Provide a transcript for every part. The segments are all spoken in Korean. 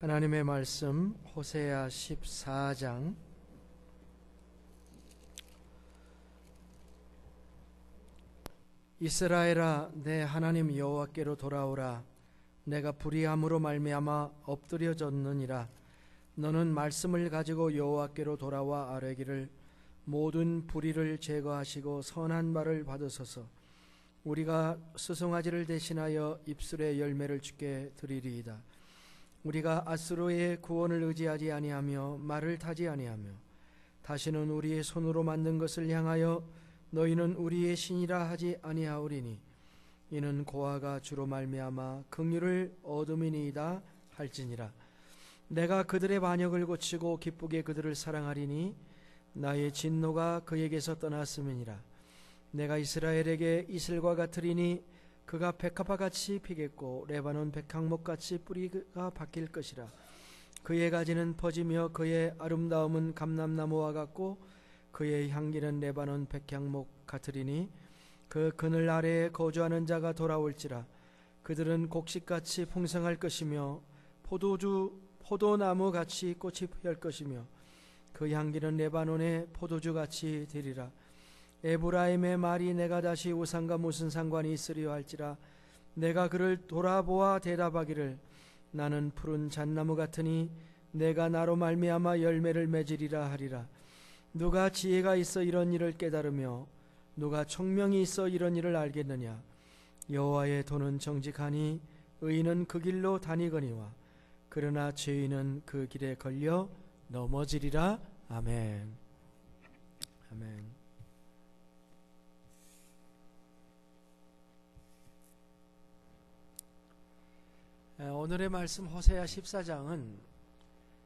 하나님의 말씀 호세아 14장 이스라엘아 내 하나님 여호와께로 돌아오라. 내가 불의함으로 말미암아 엎드려졌느니라. 너는 말씀을 가지고 여호와께로 돌아와 아뢰기를 모든 불의를 제거하시고 선한 말을 받으소서. 우리가 스송아지를 대신하여 입술의 열매를 주께 드리리이다. 우리가 아수르의 구원을 의지하지 아니하며 말을 타지 아니하며 다시는 우리의 손으로 만든 것을 향하여 너희는 우리의 신이라 하지 아니하오리니 이는 고아가 주로 말미암아 긍휼을 얻음이니이다 할지니라. 내가 그들의 반역을 고치고 기쁘게 그들을 사랑하리니 나의 진노가 그에게서 떠났음이니라. 내가 이스라엘에게 이슬과 같으리니 그가 백합화같이 피겠고 레바논 백향목같이 뿌리가 바뀔 것이라. 그의 가지는 퍼지며 그의 아름다움은 감람나무와 같고 그의 향기는 레바논 백향목 같으리니 그 그늘 아래에 거주하는 자가 돌아올지라. 그들은 곡식같이 풍성할 것이며 포도나무같이 꽃이 피할 것이며 그 향기는 레바논의 포도주같이 되리라. 에브라임의 말이 내가 다시 우상과 무슨 상관이 있으리요 할지라. 내가 그를 돌아보아 대답하기를 나는 푸른 잣나무 같으니 내가 나로 말미암아 열매를 맺으리라 하리라. 누가 지혜가 있어 이런 일을 깨달으며 누가 총명이 있어 이런 일을 알겠느냐. 여호와의 도는 정직하니 의인은 그 길로 다니거니와 그러나 죄인은 그 길에 걸려 넘어지리라. 아멘. 아멘. 오늘의 말씀 호세아 14장은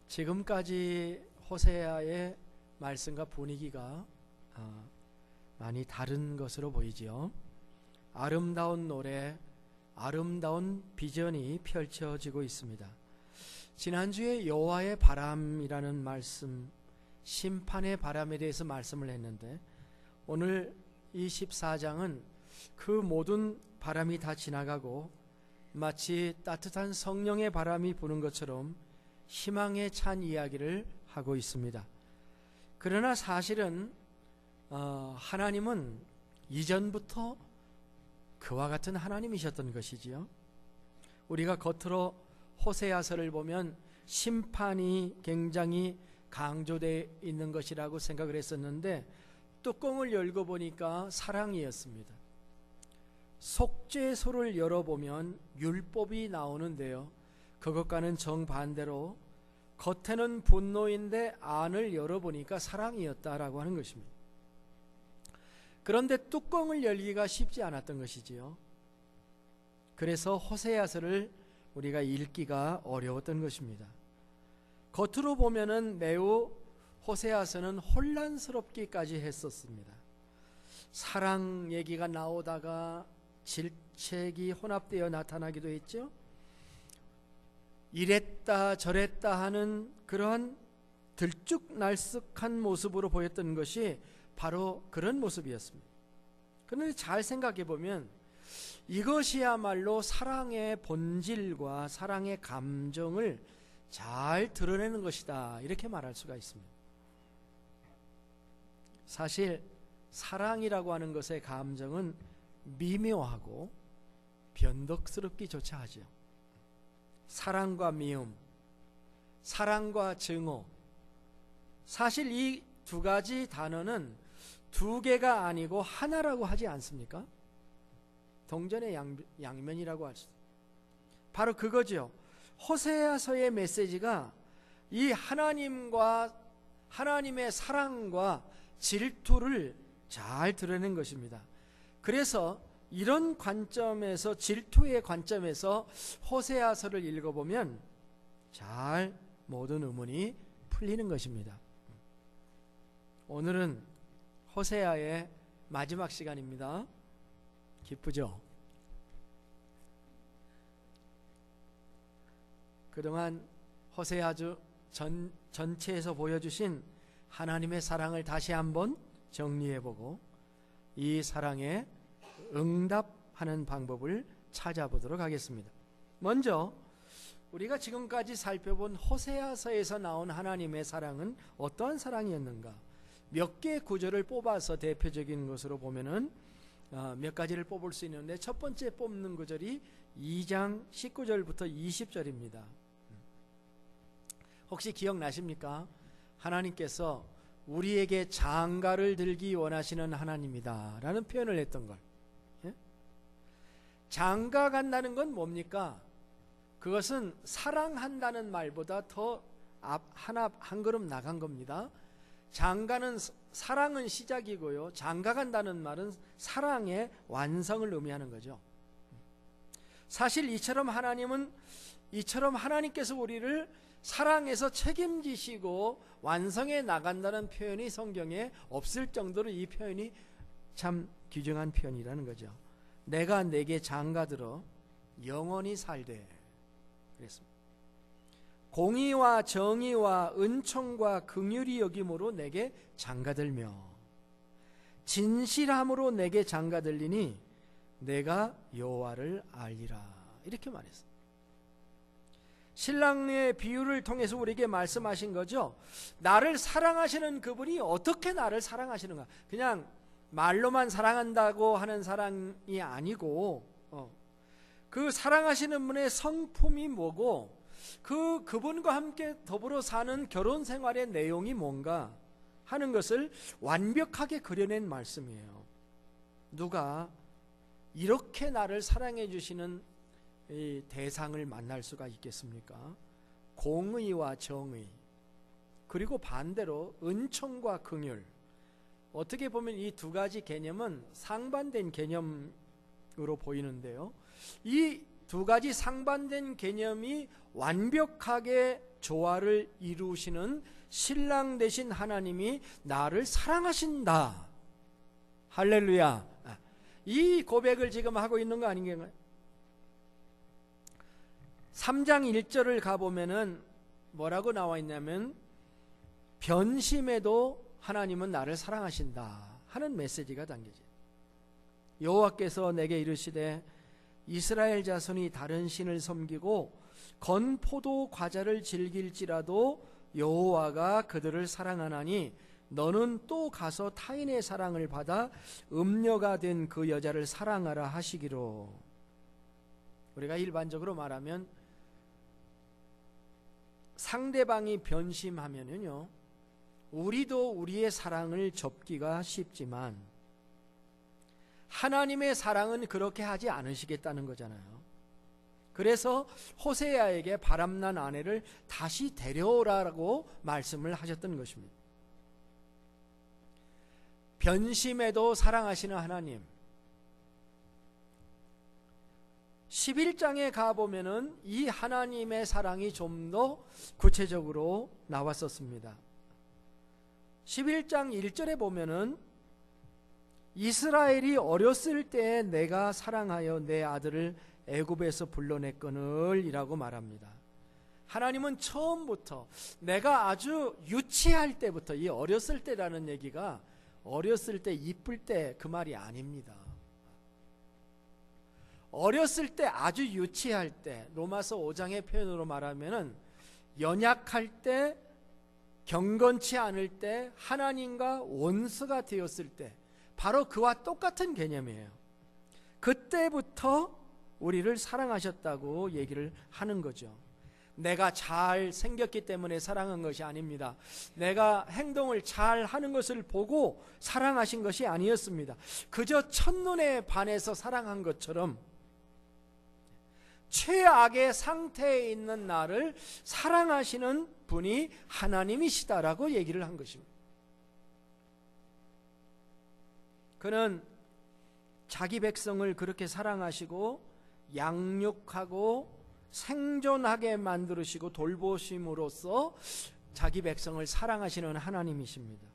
지금까지 호세아의 말씀과 분위기가 많이 다른 것으로 보이지요. 아름다운 노래, 아름다운 비전이 펼쳐지고 있습니다. 지난주에 여호와의 바람이라는 말씀, 심판의 바람에 대해서 말씀을 했는데 오늘 이 14장은 그 모든 바람이 다 지나가고 마치 따뜻한 성령의 바람이 부는 것처럼 희망에 찬 이야기를 하고 있습니다. 그러나 사실은 하나님은 이전부터 그와 같은 하나님이셨던 것이지요. 우리가 겉으로 호세아서를 보면 심판이 굉장히 강조되어 있는 것이라고 생각을 했었는데 뚜껑을 열고 보니까 사랑이었습니다. 속죄소를 열어보면 율법이 나오는데요, 그것과는 정반대로 겉에는 분노인데 안을 열어보니까 사랑이었다라고 하는 것입니다. 그런데 뚜껑을 열기가 쉽지 않았던 것이지요. 그래서 호세아서를 우리가 읽기가 어려웠던 것입니다. 겉으로 보면은 매우 호세아서는 혼란스럽기까지 했었습니다. 사랑 얘기가 나오다가 질책이 혼합되어 나타나기도 했죠. 이랬다 저랬다 하는 그러한 들쭉날쭉한 모습으로 보였던 것이 바로 그런 모습이었습니다. 그런데 잘 생각해 보면 이것이야말로 사랑의 본질과 사랑의 감정을 잘 드러내는 것이다, 이렇게 말할 수가 있습니다. 사실 사랑이라고 하는 것의 감정은 미묘하고 변덕스럽기조차 하죠. 사랑과 미움, 사랑과 증오, 사실 이 두 가지 단어는 두 개가 아니고 하나라고 하지 않습니까? 동전의 양면이라고 할 수 있어요. 바로 그거죠. 호세아서의 메시지가 이 하나님과 하나님의 사랑과 질투를 잘 드러낸 것입니다. 그래서 이런 관점에서, 질투의 관점에서 호세아서를 읽어보면 잘 모든 의문이 풀리는 것입니다. 오늘은 호세아의 마지막 시간입니다. 기쁘죠? 그동안 호세아주 전체에서 보여주신 하나님의 사랑을 다시 한번 정리해보고 이 사랑에 응답하는 방법을 찾아보도록 하겠습니다. 먼저 우리가 지금까지 살펴본 호세아서에서 나온 하나님의 사랑은 어떠한 사랑이었는가? 몇 개의 구절을 뽑아서 대표적인 것으로 보면은 몇 가지를 뽑을 수 있는데, 첫 번째 뽑는 구절이 2장 19절부터 20절입니다. 혹시 기억나십니까? 하나님께서 우리에게 장가를 들기 원하시는 하나님이다 라는 표현을 했던 걸. 장가 간다는 건 뭡니까? 그것은 사랑한다는 말보다 더 한 걸음 나간 겁니다. 장가는 사랑은 시작이고요, 장가 간다는 말은 사랑의 완성을 의미하는 거죠. 사실 이처럼 하나님께서 우리를 사랑해서 책임지시고 완성해 나간다는 표현이 성경에 없을 정도로 이 표현이 참 귀중한 표현이라는 거죠. 내가 내게 장가들어 영원히 살되 그랬습니다. 공의와 정의와 은총과 긍휼이 여김으로 내게 장가들며 진실함으로 내게 장가들리니 내가 여호와를 알리라, 이렇게 말했습니다. 신랑의 비유를 통해서 우리에게 말씀하신 거죠. 나를 사랑하시는 그분이 어떻게 나를 사랑하시는가? 그냥 말로만 사랑한다고 하는 사랑이 아니고, 그 사랑하시는 분의 성품이 뭐고, 그분과 함께 더불어 사는 결혼 생활의 내용이 뭔가 하는 것을 완벽하게 그려낸 말씀이에요. 누가 이렇게 나를 사랑해 주시는 이 대상을 만날 수가 있겠습니까? 공의와 정의, 그리고 반대로 은총과 긍휼. 어떻게 보면 이 두 가지 개념은 상반된 개념으로 보이는데요, 이 두 가지 상반된 개념이 완벽하게 조화를 이루시는 신랑 되신 하나님이 나를 사랑하신다, 할렐루야, 이 고백을 지금 하고 있는 거 아닌가요? 3장 1절을 가보면은 뭐라고 나와 있냐면, 변심에도 하나님은 나를 사랑하신다 하는 메시지가 담겨져. 여호와께서 내게 이르시되 이스라엘 자손이 다른 신을 섬기고 건포도 과자를 즐길지라도 여호와가 그들을 사랑하나니 너는 또 가서 타인의 사랑을 받아 음녀가 된 그 여자를 사랑하라 하시기로. 우리가 일반적으로 말하면 상대방이 변심하면은요, 우리도 우리의 사랑을 접기가 쉽지만 하나님의 사랑은 그렇게 하지 않으시겠다는 거잖아요. 그래서 호세아에게 바람난 아내를 다시 데려오라고 말씀을 하셨던 것입니다. 변심에도 사랑하시는 하나님. 11장에 가보면은 이 하나님의 사랑이 좀 더 구체적으로 나왔었습니다. 11장 1절에 보면은 이스라엘이 어렸을 때 내가 사랑하여 내 아들을 애굽에서 불러냈거늘 이라고 말합니다. 하나님은 처음부터, 내가 아주 유치할 때부터, 이 어렸을 때라는 얘기가 어렸을 때 이쁠 때 그 말이 아닙니다. 어렸을 때, 아주 유치할 때, 로마서 5장의 표현으로 말하면은 연약할 때, 경건치 않을 때, 하나님과 원수가 되었을 때, 바로 그와 똑같은 개념이에요. 그때부터 우리를 사랑하셨다고 얘기를 하는 거죠. 내가 잘 생겼기 때문에 사랑한 것이 아닙니다. 내가 행동을 잘 하는 것을 보고 사랑하신 것이 아니었습니다. 그저 첫눈에 반해서 사랑한 것처럼 최악의 상태에 있는 나를 사랑하시는 분이 하나님이시다라고 얘기를 한 것입니다. 그는 자기 백성을 그렇게 사랑하시고 양육하고 생존하게 만들으시고 돌보심으로써 자기 백성을 사랑하시는 하나님이십니다.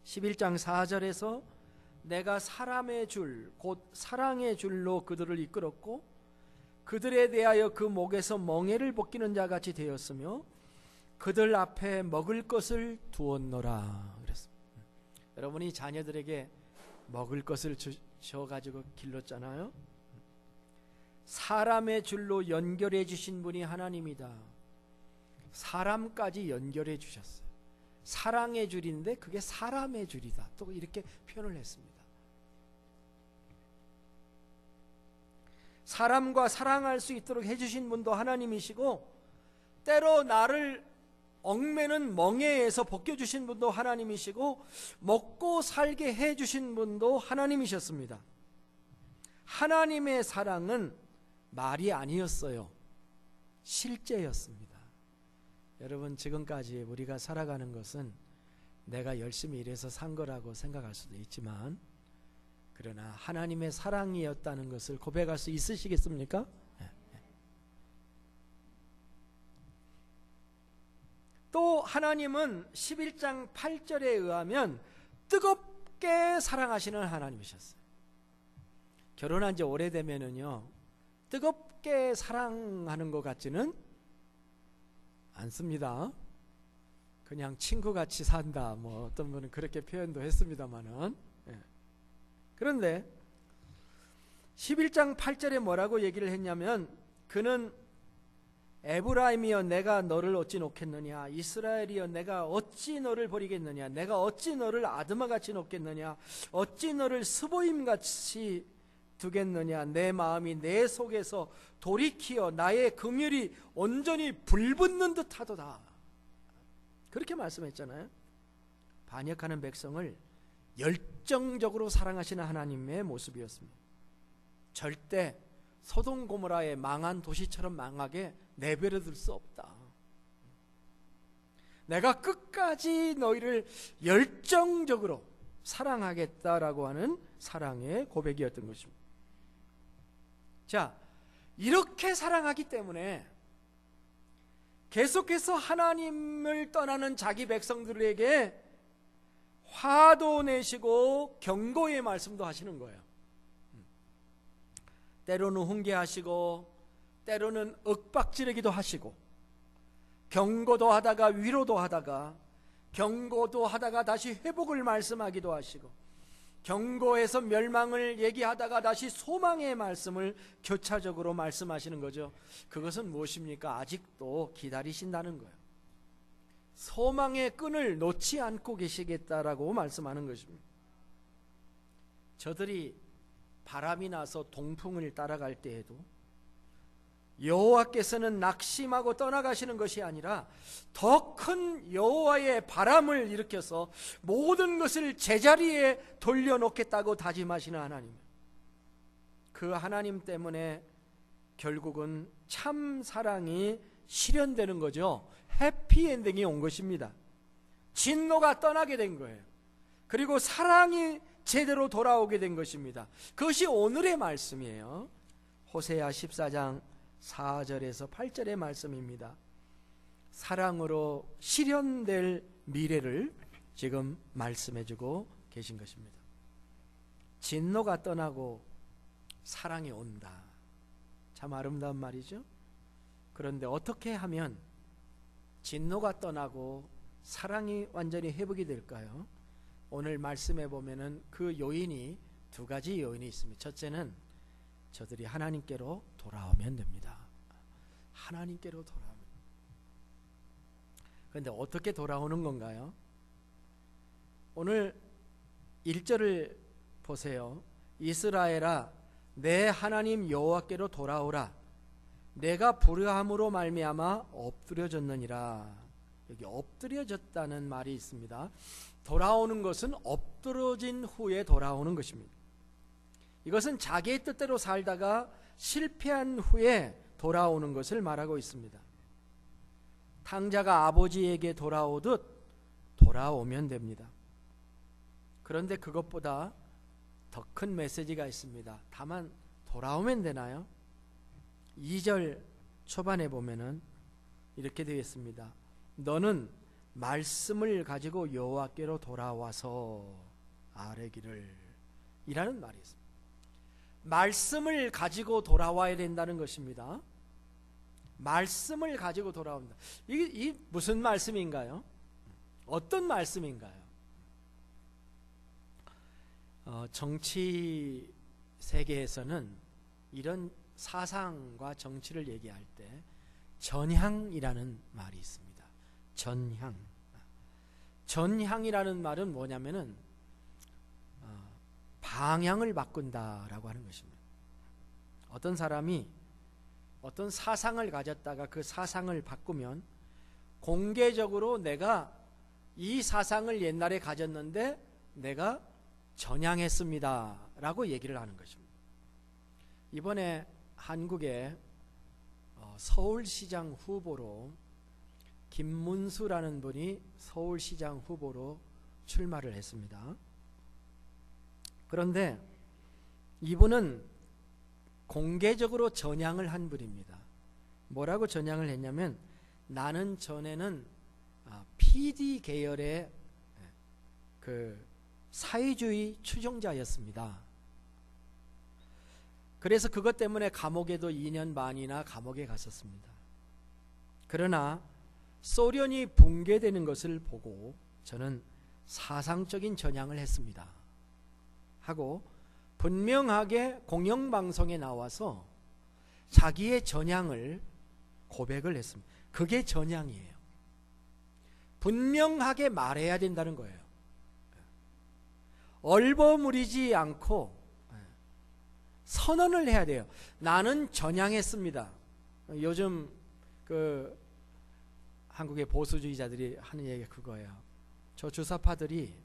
11장 4절에서 내가 사람의 줄, 곧 사랑의 줄로 그들을 이끌었고 그들에 대하여 그 목에서 멍에를 벗기는 자같이 되었으며 그들 앞에 먹을 것을 두었노라 그랬습니다. 여러분이 자녀들에게 먹을 것을 줘가지고 길렀잖아요. 사람의 줄로 연결해 주신 분이 하나님이다. 사람까지 연결해 주셨어요. 사랑의 줄인데 그게 사람의 줄이다. 또 이렇게 표현을 했습니다. 사람과 사랑할 수 있도록 해주신 분도 하나님이시고, 때로 나를 얽매는 멍에에서 벗겨주신 분도 하나님이시고, 먹고 살게 해주신 분도 하나님이셨습니다. 하나님의 사랑은 말이 아니었어요. 실제였습니다. 여러분, 지금까지 우리가 살아가는 것은 내가 열심히 일해서 산 거라고 생각할 수도 있지만, 그러나 하나님의 사랑이었다는 것을 고백할 수 있으시겠습니까? 또 하나님은 11장 8절에 의하면 뜨겁게 사랑하시는 하나님이셨어요. 결혼한 지 오래되면은요, 뜨겁게 사랑하는 것 같지는 않습니다. 그냥 친구같이 산다, 뭐 어떤 분은 그렇게 표현도 했습니다만은, 그런데 11장 8절에 뭐라고 얘기를 했냐면, 그는 에브라임이여 내가 너를 어찌 놓겠느냐, 이스라엘이여 내가 어찌 너를 버리겠느냐, 내가 어찌 너를 아드마같이 놓겠느냐, 어찌 너를 스보임같이 두겠느냐, 내 마음이 내 속에서 돌이키어 나의 긍휼이 온전히 불붙는 듯 하도다. 그렇게 말씀했잖아요. 반역하는 백성을 열정적으로 사랑하시는 하나님의 모습이었습니다. 절대 소돔 고모라의 망한 도시처럼 망하게 내버려둘 수 없다. 내가 끝까지 너희를 열정적으로 사랑하겠다라고 하는 사랑의 고백이었던 것입니다. 자, 이렇게 사랑하기 때문에 계속해서 하나님을 떠나는 자기 백성들에게 화도 내시고 경고의 말씀도 하시는 거예요. 때로는 훈계하시고 때로는 윽박지르기도 하시고, 경고도 하다가 위로도 하다가, 경고도 하다가 다시 회복을 말씀하기도 하시고, 경고에서 멸망을 얘기하다가 다시 소망의 말씀을 교차적으로 말씀하시는 거죠. 그것은 무엇입니까? 아직도 기다리신다는 거예요. 소망의 끈을 놓지 않고 계시겠다라고 말씀하는 것입니다. 저들이 바람이 나서 동풍을 따라갈 때에도 여호와께서는 낙심하고 떠나가시는 것이 아니라 더 큰 여호와의 바람을 일으켜서 모든 것을 제자리에 돌려놓겠다고 다짐하시는 하나님, 그 하나님 때문에 결국은 참 사랑이 실현되는 거죠. 해피엔딩이 온 것입니다. 진노가 떠나게 된 거예요. 그리고 사랑이 제대로 돌아오게 된 것입니다. 그것이 오늘의 말씀이에요. 호세아 14장 4절에서 8절의 말씀입니다. 사랑으로 실현될 미래를 지금 말씀해주고 계신 것입니다. 진노가 떠나고 사랑이 온다. 참 아름다운 말이죠. 그런데 어떻게 하면 진노가 떠나고 사랑이 완전히 회복이 될까요? 오늘 말씀해 보면은 그 요인이 두 가지 요인이 있습니다. 첫째는 저들이 하나님께로 돌아오면 됩니다. 하나님께로 돌아오면. 그런데 어떻게 돌아오는 건가요? 오늘 1절을 보세요. 이스라엘아 내 하나님 여호와께로 돌아오라. 내가 불의함으로 말미암아 엎드려졌느니라. 여기 엎드려졌다는 말이 있습니다. 돌아오는 것은 엎드러진 후에 돌아오는 것입니다. 이것은 자기의 뜻대로 살다가 실패한 후에 돌아오는 것을 말하고 있습니다. 탕자가 아버지에게 돌아오듯 돌아오면 됩니다. 그런데 그것보다 더 큰 메시지가 있습니다. 다만 돌아오면 되나요? 2절 초반에 보면은 이렇게 되어 있습니다. 너는 말씀을 가지고 여호와께로 돌아와서 아뢰기를, 이라는 말이 있습니다. 말씀을 가지고 돌아와야 된다는 것입니다. 말씀을 가지고 돌아온다. 이게 무슨 말씀인가요? 어떤 말씀인가요? 정치 세계에서는 이런 사상과 정치를 얘기할 때 전향이라는 말이 있습니다. 전향. 전향이라는 말은 뭐냐면은 방향을 바꾼다라고 하는 것입니다. 어떤 사람이 어떤 사상을 가졌다가 그 사상을 바꾸면 공개적으로 내가 이 사상을 옛날에 가졌는데 내가 전향했습니다 라고 얘기를 하는 것입니다. 이번에 한국에 서울시장 후보로 김문수라는 분이 서울시장 후보로 출마를 했습니다. 그런데 이분은 공개적으로 전향을 한 분입니다. 뭐라고 전향을 했냐면 나는 전에는 PD 계열의 그 사회주의 추종자였습니다. 그래서 그것 때문에 감옥에도 2년 반이나 감옥에 갔었습니다. 그러나 소련이 붕괴되는 것을 보고 저는 사상적인 전향을 했습니다 하고 분명하게 공영방송에 나와서 자기의 전향을 고백을 했습니다. 그게 전향이에요. 분명하게 말해야 된다는 거예요. 얼버무리지 않고 선언을 해야 돼요. 나는 전향했습니다. 요즘 그 한국의 보수주의자들이 하는 얘기가 그거예요. 저 주사파들이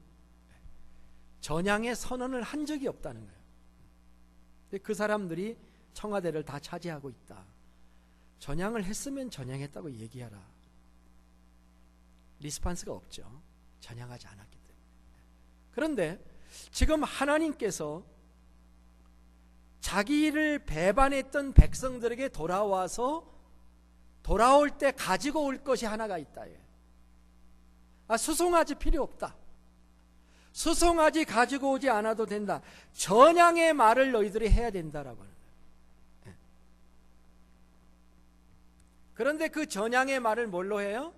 전향의 선언을 한 적이 없다는 거예요. 근데 그 사람들이 청와대를 다 차지하고 있다. 전향을 했으면 전향했다고 얘기하라. 리스판스가 없죠. 전향하지 않았기 때문에. 그런데 지금 하나님께서 자기를 배반했던 백성들에게 돌아올 때 가지고 올 것이 하나가 있다. 수송아지 필요 없다. 수송아지 가지고 오지 않아도 된다. 전향의 말을 너희들이 해야 된다라고 하는 거예요. 그런데 그 전향의 말을 뭘로 해요?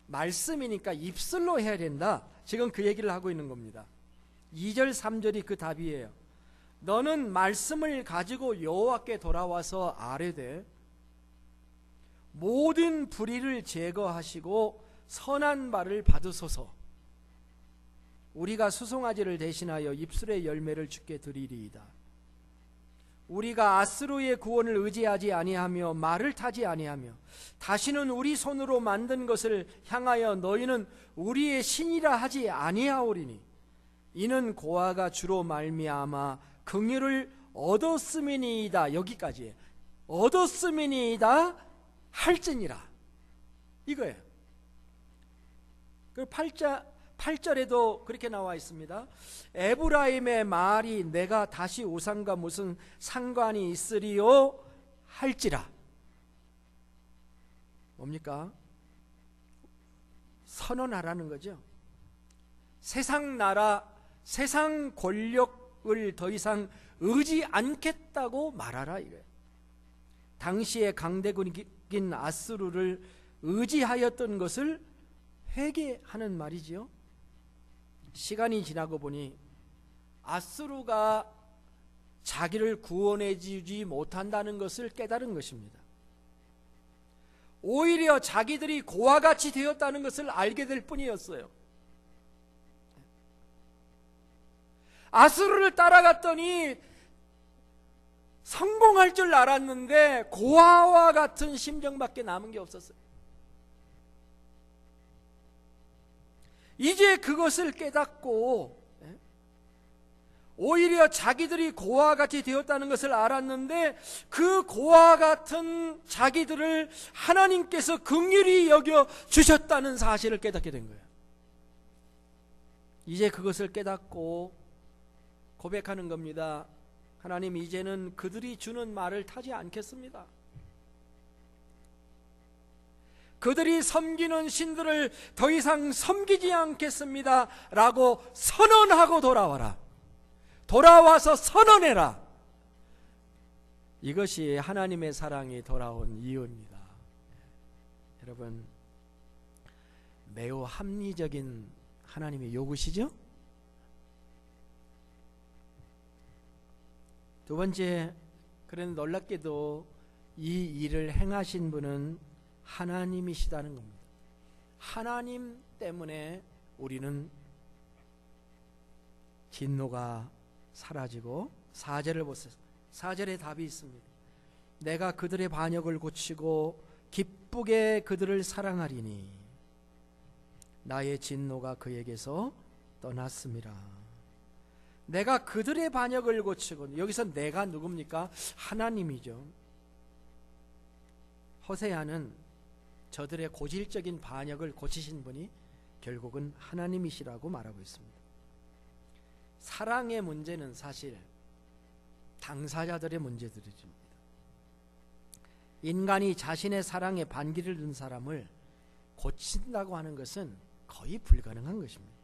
말씀이니까 입술로 해야 된다. 지금 그 얘기를 하고 있는 겁니다. 2절 3절이 그 답이에요. 너는 말씀을 가지고 여호와께 돌아와서 아뢰되 모든 불의를 제거하시고 선한 말을 받으소서. 우리가 수송아지를 대신하여 입술의 열매를 주께 드리리이다. 우리가 아스루의 구원을 의지하지 아니하며 말을 타지 아니하며 다시는 우리 손으로 만든 것을 향하여 너희는 우리의 신이라 하지 아니하오리니 이는 고아가 주로 말미암아 긍휼을 얻었음이니이다. 여기까지예요. 얻었음이니이다 할지니라. 이거예요. 그 8절에도 그렇게 나와 있습니다. 에브라임의 말이 내가 다시 우상과 무슨 상관이 있으리요 할지라. 뭡니까? 선언하라는 거죠. 세상 나라, 세상 권력을 더 이상 의지 않겠다고 말하라 이거예요. 당시의 강대국인 아스루를 의지하였던 것을 회개하는 말이지요. 시간이 지나고 보니 아스루가 자기를 구원해 주지 못한다는 것을 깨달은 것입니다. 오히려 자기들이 고와 같이 되었다는 것을 알게 될 뿐이었어요. 아스루를 따라갔더니 성공할 줄 알았는데 고아와 같은 심정밖에 남은 게 없었어요. 이제 그것을 깨닫고 오히려 자기들이 고아와 같이 되었다는 것을 알았는데 그 고아와 같은 자기들을 하나님께서 긍휼히 여겨 주셨다는 사실을 깨닫게 된 거예요. 이제 그것을 깨닫고 고백하는 겁니다. 하나님, 이제는 그들이 주는 말을 타지 않겠습니다. 그들이 섬기는 신들을 더 이상 섬기지 않겠습니다 라고 선언하고 돌아와라. 돌아와서 선언해라. 이것이 하나님의 사랑이 돌아온 이유입니다. 여러분, 매우 합리적인 하나님의 요구시죠? 두 번째, 그런데 놀랍게도 이 일을 행하신 분은 하나님이시다는 겁니다. 하나님 때문에 우리는 진노가 사라지고 4절을 보세요. 4절에 답이 있습니다. 내가 그들의 반역을 고치고 기쁘게 그들을 사랑하리니 나의 진노가 그에게서 떠났음이라. 내가 그들의 반역을 고치고, 여기서 내가 누굽니까? 하나님이죠. 호세아는 저들의 고질적인 반역을 고치신 분이 결국은 하나님이시라고 말하고 있습니다. 사랑의 문제는 사실 당사자들의 문제들입니다. 인간이 자신의 사랑에 반기를 든 사람을 고친다고 하는 것은 거의 불가능한 것입니다.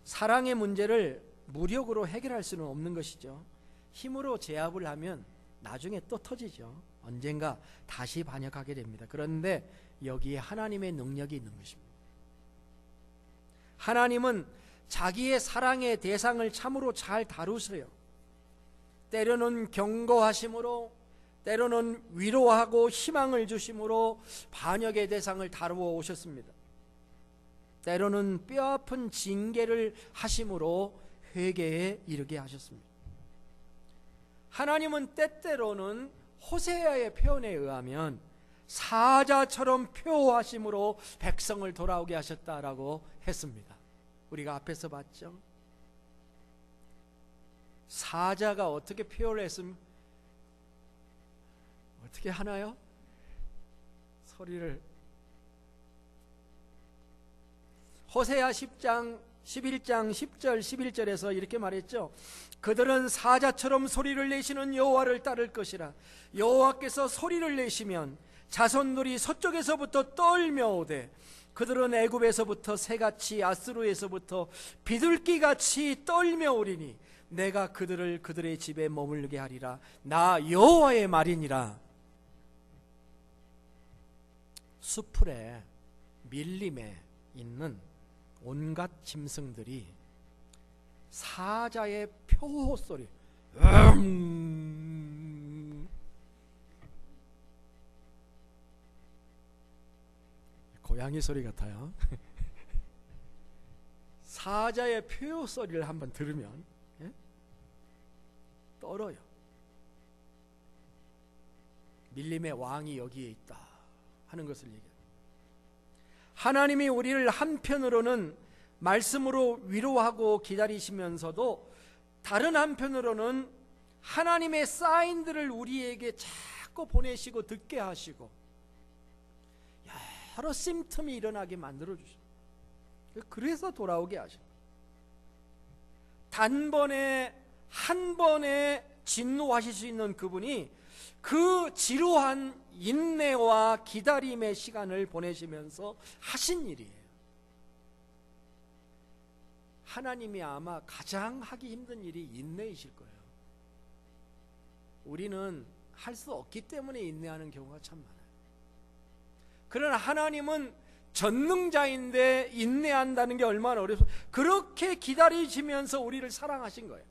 사랑의 문제를 무력으로 해결할 수는 없는 것이죠. 힘으로 제압을 하면 나중에 또 터지죠. 언젠가 다시 반역하게 됩니다. 그런데 여기에 하나님의 능력이 있는 것입니다. 하나님은 자기의 사랑의 대상을 참으로 잘 다루세요. 때로는 경고하심으로, 때로는 위로하고 희망을 주심으로 반역의 대상을 다루어 오셨습니다. 때로는 뼈아픈 징계를 하심으로 회개에 이르게 하셨습니다. 하나님은 때때로는 호세아의 표현에 의하면 사자처럼 표하심으로 백성을 돌아오게 하셨다라고 했습니다. 우리가 앞에서 봤죠. 사자가 어떻게 표현을 했으면 어떻게 하나요? 소리를. 호세아 11장 10절 11절에서 이렇게 말했죠. 그들은 사자처럼 소리를 내시는 여호와를 따를 것이라. 여호와께서 소리를 내시면 자손들이 서쪽에서부터 떨며 오되 그들은 애굽에서부터 새같이 아스루에서부터 비둘기같이 떨며 오리니 내가 그들을 그들의 집에 머물게 하리라. 나 여호와의 말이니라. 수풀에 밀림에 있는 온갖 짐승들이 사자의 표호 소리, 고양이 소리 같아요. 사자의 표호 소리를 한번 들으면 떨어요. 밀림의 왕이 여기에 있다 하는 것을 얘기합니다. 하나님이 우리를 한편으로는 말씀으로 위로하고 기다리시면서도 다른 한편으로는 하나님의 사인들을 우리에게 자꾸 보내시고 듣게 하시고 여러 심틈이 일어나게 만들어 주십니다. 그래서 돌아오게 하십니다. 단번에 한 번에 진노하실 수 있는 그분이 그 지루한 인내와 기다림의 시간을 보내시면서 하신 일이에요. 하나님이 아마 가장 하기 힘든 일이 인내이실 거예요. 우리는 할 수 없기 때문에 인내하는 경우가 참 많아요. 그러나 하나님은 전능자인데 인내한다는 게 얼마나 어렵소. 그렇게 기다리시면서 우리를 사랑하신 거예요.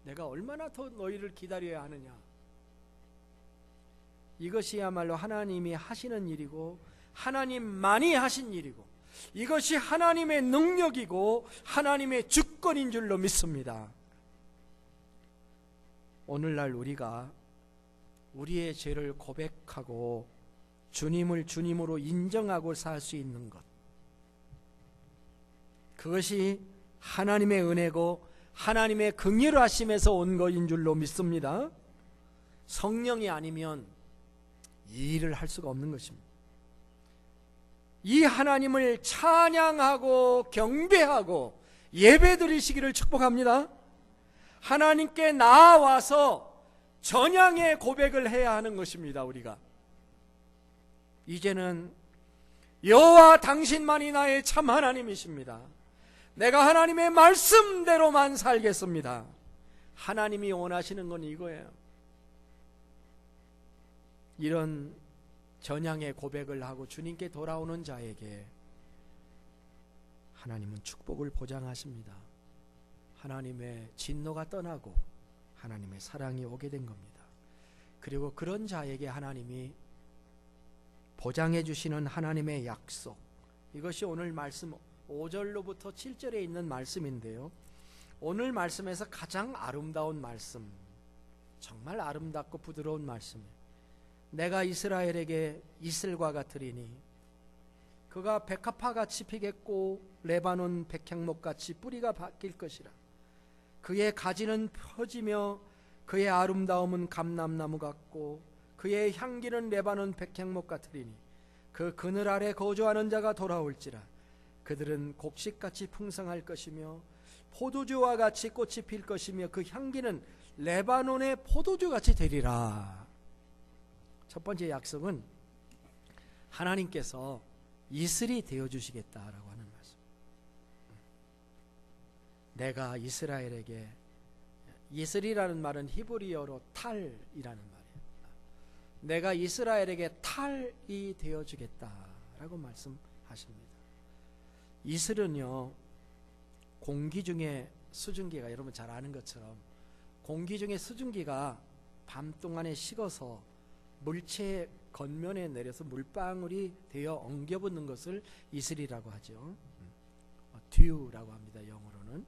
내가 얼마나 더 너희를 기다려야 하느냐. 이것이야말로 하나님이 하시는 일이고 하나님만이 하신 일이고 이것이 하나님의 능력이고 하나님의 주권인 줄로 믿습니다. 오늘날 우리가 우리의 죄를 고백하고 주님을 주님으로 인정하고 살 수 있는 것, 그것이 하나님의 은혜고 하나님의 긍휼하심에서 온 것인 줄로 믿습니다. 성령이 아니면 이 일을 할 수가 없는 것입니다. 이 하나님을 찬양하고 경배하고 예배드리시기를 축복합니다. 하나님께 나아와서 전향의 고백을 해야 하는 것입니다. 우리가 이제는 여호와 당신만이 나의 참 하나님이십니다. 내가 하나님의 말씀대로만 살겠습니다. 하나님이 원하시는 건 이거예요. 이런 전향의 고백을 하고 주님께 돌아오는 자에게 하나님은 축복을 보장하십니다. 하나님의 진노가 떠나고 하나님의 사랑이 오게 된 겁니다. 그리고 그런 자에게 하나님이 보장해 주시는 하나님의 약속, 이것이 오늘 말씀 5절로부터 7절에 있는 말씀인데요, 오늘 말씀에서 가장 아름다운 말씀, 정말 아름답고 부드러운 말씀이에요. 내가 이스라엘에게 이슬과 같으리니 그가 백합화같이 피겠고 레바논 백향목같이 뿌리가 바뀔 것이라. 그의 가지는 펴지며 그의 아름다움은 감람나무 같고 그의 향기는 레바논 백향목 같으리니 그 그늘 아래 거주하는 자가 돌아올지라. 그들은 곡식같이 풍성할 것이며 포도주와 같이 꽃이 필 것이며 그 향기는 레바논의 포도주같이 되리라. 첫 번째 약속은 하나님께서 이슬이 되어주시겠다라고 하는 말씀. 내가 이스라엘에게, 이슬이라는 말은 히브리어로 탈이라는 말이에요. 내가 이스라엘에게 탈이 되어주겠다라고 말씀하십니다. 이슬은요, 공기 중에 수증기가, 여러분 잘 아는 것처럼 공기 중에 수증기가 밤 동안에 식어서 물체 겉면에 내려서 물방울이 되어 엉겨붙는 것을 이슬이라고 하죠. 듀라고 합니다, 영어로는.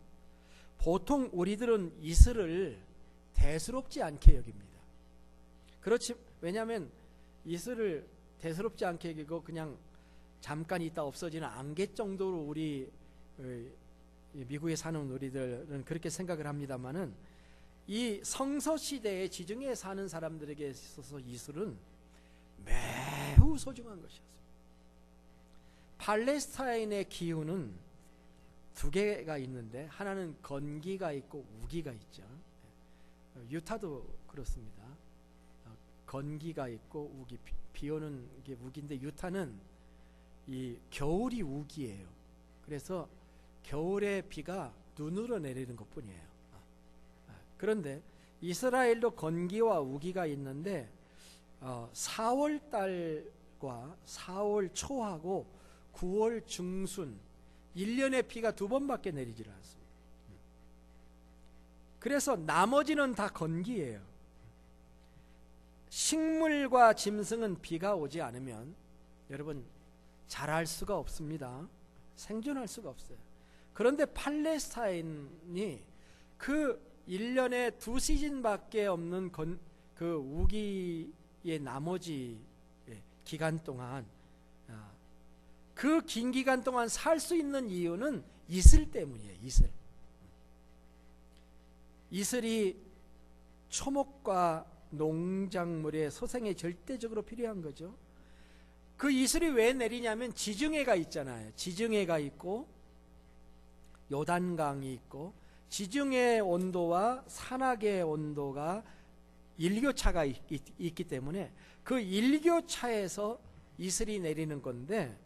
보통 우리들은 이슬을 대수롭지 않게 여깁니다. 그렇지, 왜냐하면 이슬을 대수롭지 않게 여기고 그냥 잠깐 있다 없어지는 안개 정도로 우리 미국에 사는 우리들은 그렇게 생각을 합니다만은, 이 성서시대의 지중해에 사는 사람들에게 있어서 이슬은 매우 소중한 것이었습니다. 팔레스타인의 기후는 두 개가 있는데, 하나는 건기가 있고 우기가 있죠. 유타도 그렇습니다. 건기가 있고 우기, 비 오는 게 우기인데, 유타는 이 겨울이 우기예요. 그래서 겨울에 비가 눈으로 내리는 것뿐이에요. 그런데 이스라엘도 건기와 우기가 있는데 4월 달과 4월 초하고 9월 중순 1년에 비가 2번밖에 내리질 않습니다. 그래서 나머지는 다 건기예요. 식물과 짐승은 비가 오지 않으면 여러분 자랄 수가 없습니다. 생존할 수가 없어요. 그런데 팔레스타인이 그 1년에 2시즌밖에 없는 그 우기의 나머지 기간 동안, 그 긴 기간 동안 살 수 있는 이유는 이슬 때문이에요. 이슬. 이슬이 초목과 농작물의 소생에 절대적으로 필요한 거죠. 그 이슬이 왜 내리냐면 지중해가 있잖아요. 지중해가 있고 요단강이 있고, 지중해 온도와 산악의 온도가 일교차가 있기 때문에 그 일교차에서 이슬이 내리는 건데,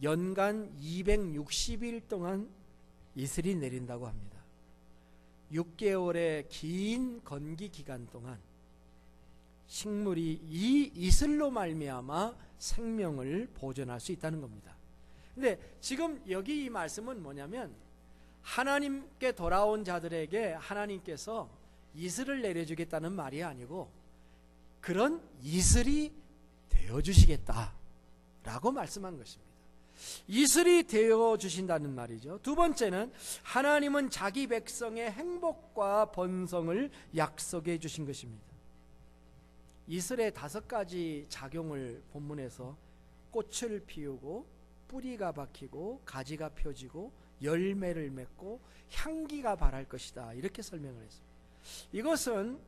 연간 260일 동안 이슬이 내린다고 합니다. 6개월의 긴 건기 기간 동안 식물이 이 이슬로 말미암아 생명을 보존할 수 있다는 겁니다. 근데 지금 여기 이 말씀은 뭐냐면, 하나님께 돌아온 자들에게 하나님께서 이슬을 내려주겠다는 말이 아니고, 그런 이슬이 되어주시겠다라고 말씀한 것입니다. 이슬이 되어주신다는 말이죠. 두 번째는 하나님은 자기 백성의 행복과 번성을 약속해 주신 것입니다. 이슬의 5가지 작용을 본문에서 꽃을 피우고 뿌리가 박히고 가지가 펴지고 열매를 맺고 향기가 발할 것이다, 이렇게 설명을 했습니다. 이것은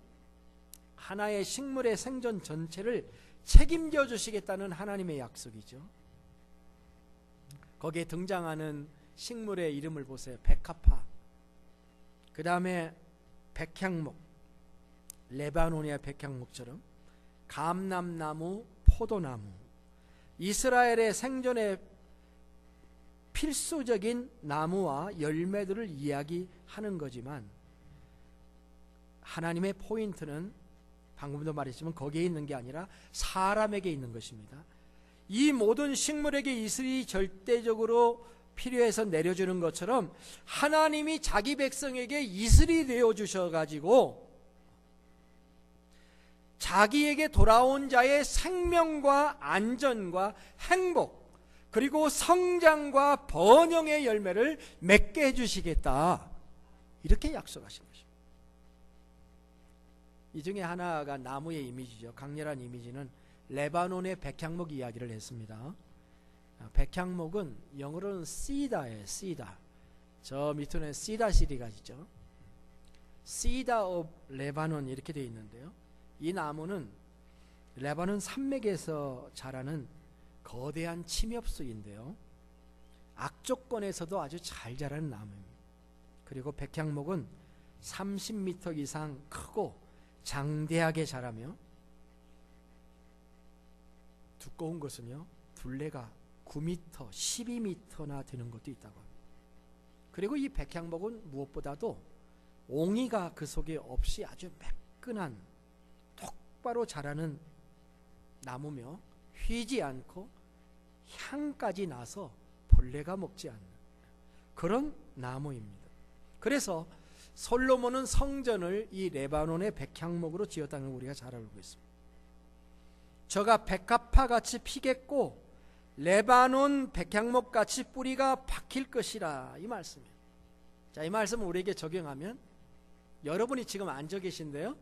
하나의 식물의 생존 전체를 책임져 주시겠다는 하나님의 약속이죠. 거기에 등장하는 식물의 이름을 보세요. 백합화, 그 다음에 백향목, 레바노니아 백향목처럼 감람나무, 포도나무, 이스라엘의 생존에 필수적인 나무와 열매들을 이야기하는 거지만, 하나님의 포인트는 방금도 말했지만 거기에 있는 게 아니라 사람에게 있는 것입니다. 이 모든 식물에게 이슬이 절대적으로 필요해서 내려주는 것처럼 하나님이 자기 백성에게 이슬이 되어 주셔가지고 자기에게 돌아온 자의 생명과 안전과 행복, 그리고 성장과 번영의 열매를 맺게 해주시겠다, 이렇게 약속하신 것입니다. 이 중에 하나가 나무의 이미지죠. 강렬한 이미지는 레바논의 백향목 이야기를 했습니다. 백향목은 영어로는 씨다예요. 씨다. 저 밑에는 씨다시리가 있죠. 씨다 옵 레바논 이렇게 되어 있는데요, 이 나무는 레바논 산맥에서 자라는 거대한 침엽수인데요, 악조건에서도 아주 잘 자라는 나무입니다. 그리고 백향목은 30m 이상 크고 장대하게 자라며 두꺼운 것은요 둘레가 9m, 12m나 되는 것도 있다고 합니다. 그리고 이 백향목은 무엇보다도 옹이가 그 속에 없이 아주 매끈한 똑바로 자라는 나무며 휘지 않고 향까지 나서 벌레가 먹지 않는 그런 나무입니다. 그래서 솔로몬은 성전을 이 레바논의 백향목으로 지었다는 걸 우리가 잘 알고 있습니다. 저가 백합화같이 피겠고 레바논 백향목같이 뿌리가 박힐 것이라, 이 말씀이에요. 자, 이 말씀을 우리에게 적용하면 여러분이 지금 앉아 계신데요,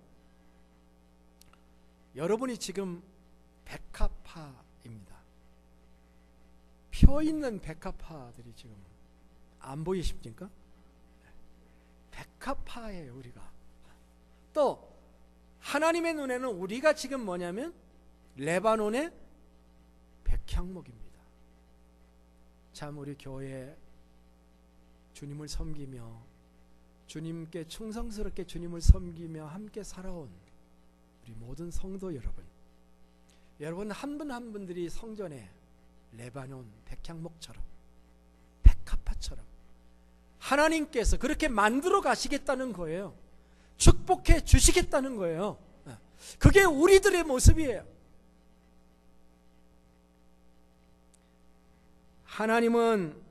여러분이 지금 백합화입니다. 펴있는 백합화들이 지금 안 보이십니까? 백합화예요, 우리가. 또 하나님의 눈에는 우리가 지금 뭐냐면 레바논의 백향목입니다. 참 우리 교회 주님을 섬기며 주님께 충성스럽게 주님을 섬기며 함께 살아온 우리 모든 성도 여러분 한 분 한 분들이 성전에 레바논 백향목처럼 백합화처럼 하나님께서 그렇게 만들어 가시겠다는 거예요. 축복해 주시겠다는 거예요. 그게 우리들의 모습이에요. 하나님은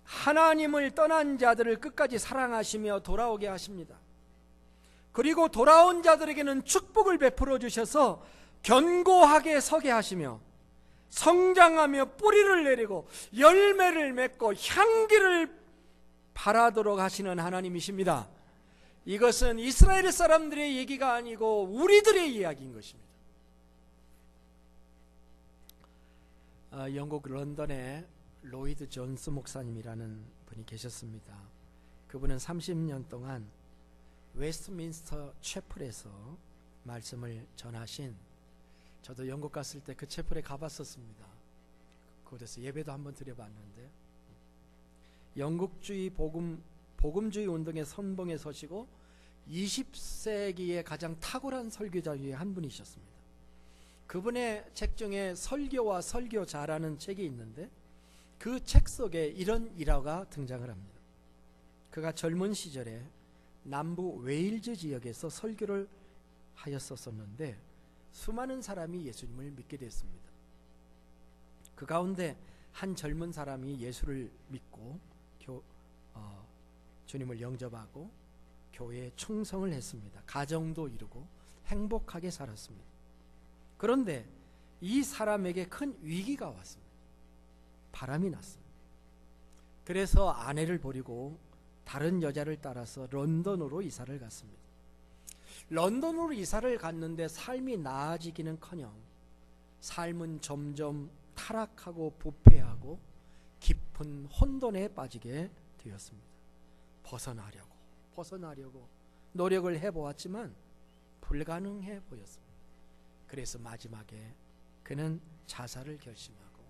하나님을 떠난 자들을 끝까지 사랑하시며 돌아오게 하십니다. 그리고 돌아온 자들에게는 축복을 베풀어 주셔서 견고하게 서게 하시며 성장하며 뿌리를 내리고 열매를 맺고 향기를 발하도록 하시는 하나님이십니다. 이것은 이스라엘 사람들의 얘기가 아니고 우리들의 이야기인 것입니다. 영국 런던에 로이드 존스 목사님이라는 분이 계셨습니다. 그분은 30년 동안 웨스트민스터 채플에서 말씀을 전하신, 저도 영국 갔을 때 그 채플에 가봤었습니다. 그래서 예배도 한번 드려봤는데, 영국주의 복음주의 운동의 선봉에 서시고 20세기의 가장 탁월한 설교자 중에 한 분이셨습니다. 그분의 책 중에 설교와 설교자라는 책이 있는데 그 책 속에 이런 일화가 등장을 합니다. 그가 젊은 시절에 남부 웨일즈 지역에서 설교를 하였었는데 수많은 사람이 예수님을 믿게 됐습니다. 그 가운데 한 젊은 사람이 예수를 믿고 주님을 영접하고 교회에 충성을 했습니다. 가정도 이루고 행복하게 살았습니다. 그런데 이 사람에게 큰 위기가 왔습니다. 바람이 났습니다. 그래서 아내를 버리고 다른 여자를 따라서 런던으로 이사를 갔습니다. 런던으로 이사를 갔는데 삶이 나아지기는커녕 삶은 점점 타락하고 부패하고 깊은 혼돈에 빠지게 되었습니다. 벗어나려고 노력을 해보았지만 불가능해 보였습니다. 그래서 마지막에 그는 자살을 결심하고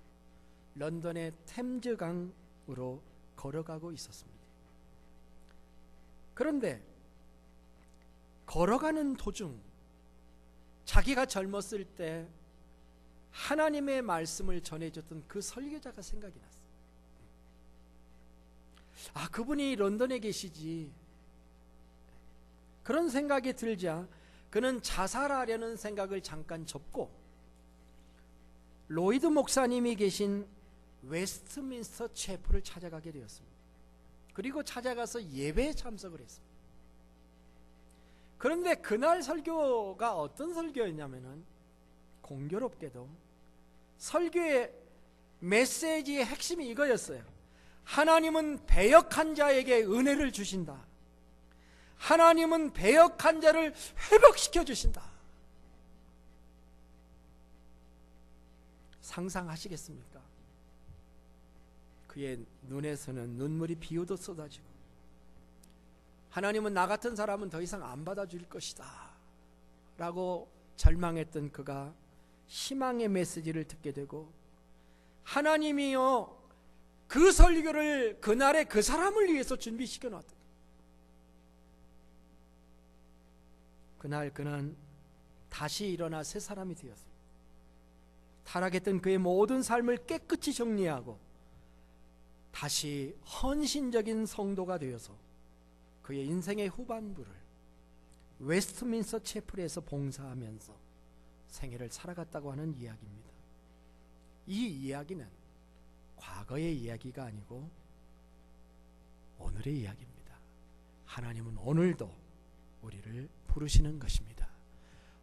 런던의 템즈강으로 걸어가고 있었습니다. 그런데 걸어가는 도중 자기가 젊었을 때 하나님의 말씀을 전해줬던 그 설교자가 생각이 났어요. 그분이 런던에 계시지. 그런 생각이 들자 그는 자살하려는 생각을 잠깐 접고 로이드 목사님이 계신 웨스트민스터 채플을 찾아가게 되었습니다. 그리고 찾아가서 예배에 참석을 했습니다. 그런데 그날 설교가 어떤 설교였냐면은 공교롭게도 설교의 메시지의 핵심이 이거였어요. 하나님은 배역한 자에게 은혜를 주신다. 하나님은 배역한 자를 회복시켜 주신다. 상상하시겠습니까? 그의 눈에서는 눈물이 비오듯 쏟아지고, 하나님은 나 같은 사람은 더 이상 안 받아줄 것이다 라고 절망했던 그가 희망의 메시지를 듣게 되고, 하나님이요 그 설교를 그날의 그 사람을 위해서 준비시켜 놨다. 그날 그는 다시 일어나 새 사람이 되었습니다. 타락했던 그의 모든 삶을 깨끗이 정리하고 다시 헌신적인 성도가 되어서 그의 인생의 후반부를 웨스트민스터 채플에서 봉사하면서 생애를 살아갔다고 하는 이야기입니다. 이 이야기는 과거의 이야기가 아니고 오늘의 이야기입니다. 하나님은 오늘도 우리를 부르시는 것입니다.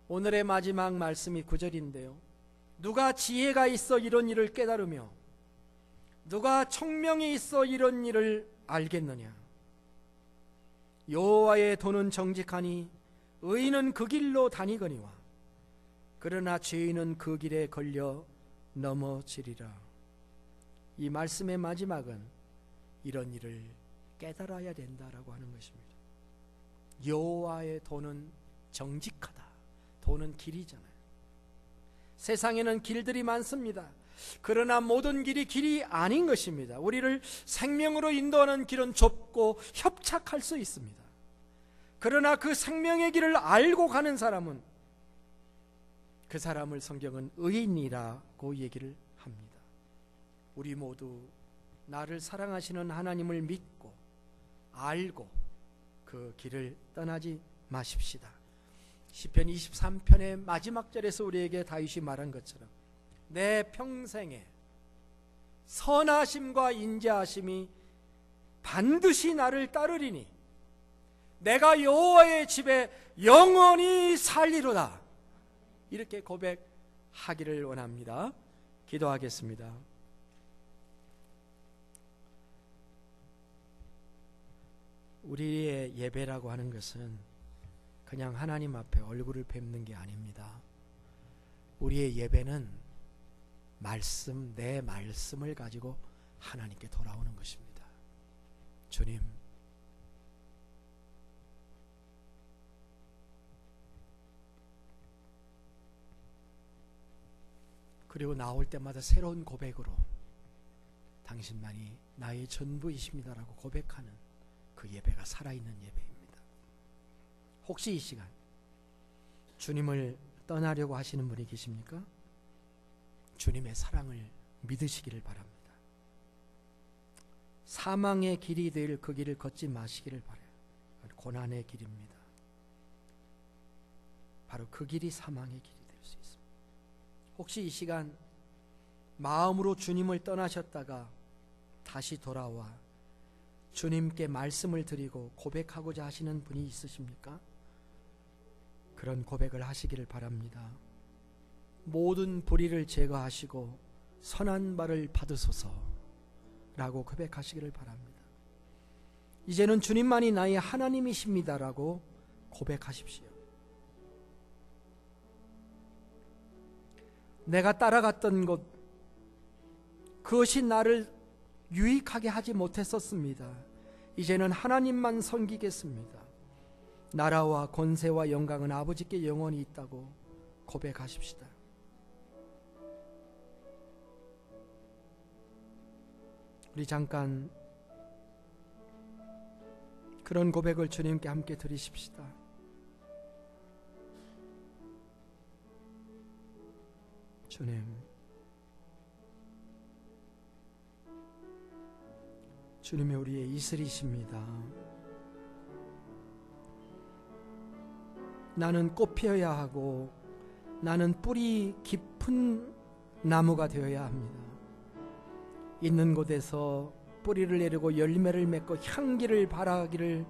오늘의 마지막 말씀이 9절인데요. 누가 지혜가 있어 이런 일을 깨달으며 누가 총명이 있어 이런 일을 알겠느냐. 여호와의 도는 정직하니 의인은 그 길로 다니거니와 그러나 죄인은 그 길에 걸려 넘어지리라. 이 말씀의 마지막은 이런 일을 깨달아야 된다라고 하는 것입니다. 여호와의 도는 정직하다. 도는 길이잖아요. 세상에는 길들이 많습니다. 그러나 모든 길이 길이 아닌 것입니다. 우리를 생명으로 인도하는 길은 좁고 협착할 수 있습니다. 그러나 그 생명의 길을 알고 가는 사람은, 그 사람을 성경은 의인이라고 얘기를 합니다. 우리 모두 나를 사랑하시는 하나님을 믿고 알고 그 길을 떠나지 마십시다. 시편 23편의 마지막 절에서 우리에게 다윗이 말한 것처럼 내 평생에 선하심과 인자하심이 반드시 나를 따르리니 내가 여호와의 집에 영원히 살리로다. 이렇게 고백하기를 원합니다. 기도하겠습니다. 우리의 예배라고 하는 것은 그냥 하나님 앞에 얼굴을 뵙는 게 아닙니다. 우리의 예배는 말씀, 내 말씀을 가지고 하나님께 돌아오는 것입니다. 주님, 그리고 나올 때마다 새로운 고백으로 당신만이 나의 전부이십니다라고 고백하는 그 예배가 살아있는 예배입니다. 혹시 이 시간 주님을 떠나려고 하시는 분이 계십니까? 주님의 사랑을 믿으시기를 바랍니다. 사망의 길이 될 그 길을 걷지 마시기를 바라요. 고난의 길입니다. 바로 그 길이 사망의 길이 될 수 있습니다. 혹시 이 시간 마음으로 주님을 떠나셨다가 다시 돌아와 주님께 말씀을 드리고 고백하고자 하시는 분이 있으십니까? 그런 고백을 하시기를 바랍니다. 모든 불의를 제거하시고 선한 바를 받으소서 라고 고백하시기를 바랍니다. 이제는 주님만이 나의 하나님이십니다 라고 고백하십시오. 내가 따라갔던 것, 그것이 나를 유익하게 하지 못했었습니다. 이제는 하나님만 섬기겠습니다. 나라와 권세와 영광은 아버지께 영원히 있다고 고백하십시다. 우리 잠깐 그런 고백을 주님께 함께 드리십시다. 주님이 우리의 이슬이십니다. 나는 꽃 피어야 하고 나는 뿌리 깊은 나무가 되어야 합니다. 있는 곳에서 뿌리를 내리고 열매를 맺고 향기를 발하기를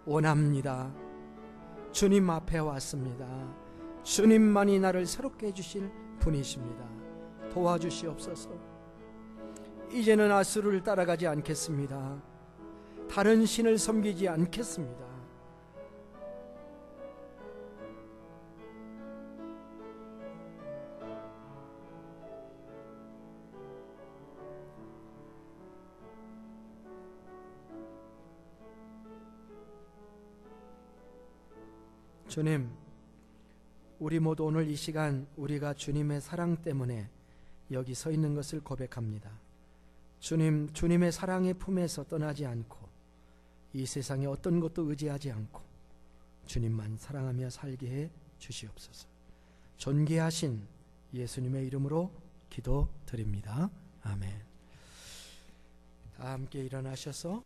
원합니다. 주님 앞에 왔습니다. 주님만이 나를 새롭게 해주실 분이십니다. 도와주시옵소서. 이제는 아수르를 따라가지 않겠습니다. 다른 신을 섬기지 않겠습니다. 주님, 우리 모두 오늘 이 시간 우리가 주님의 사랑 때문에 여기 서 있는 것을 고백합니다. 주님, 주님의 사랑의 품에서 떠나지 않고 이 세상에 어떤 것도 의지하지 않고 주님만 사랑하며 살게 해 주시옵소서. 존귀하신 예수님의 이름으로 기도드립니다. 아멘. 다 함께 일어나셔서